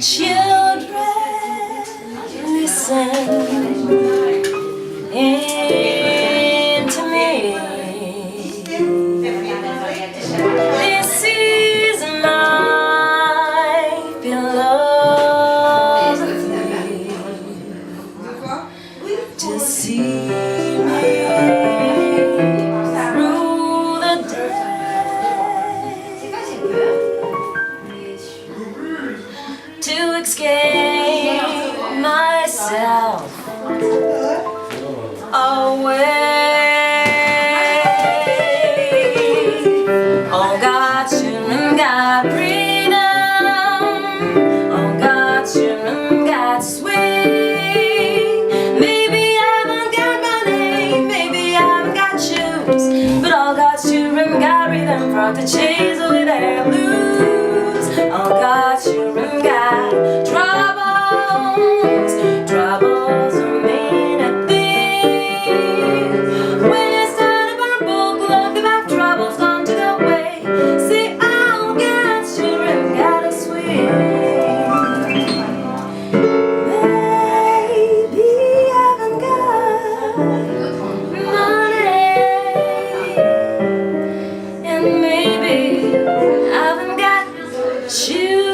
Children, listen in to me. This is my philosophy, to see me through the day, to escape myself away. Oh, God, children, God, freedom. Oh, God, children, God, swing. Maybe I haven't got money, maybe I haven't got shoes, but all God's children got rhythm for to chase away their blues. All God's children got troubles. Troubles don't mean a thing. When it's time to burn book, look about troubles gone to go away. See, all God's children got a swing. Maybe I haven't got money, and maybe I haven't got shoes,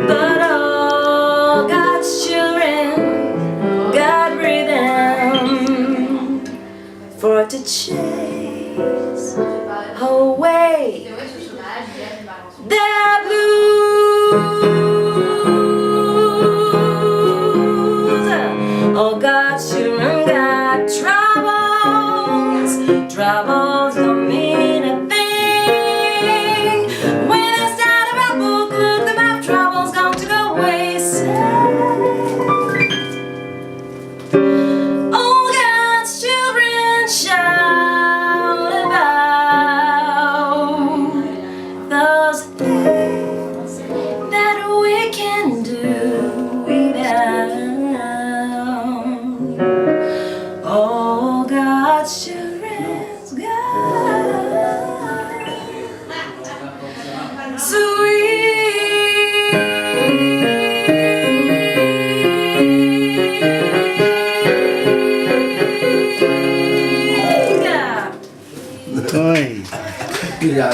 but all God's children got rhythm for to chase away their blues. All God's children got troubles. Troubles don't mean a thing. When it's time to write a book, look about troubles gone to go waste. All God's children shout about those things that we can do without. All God's children's God sweet. Thôi. Bây giờ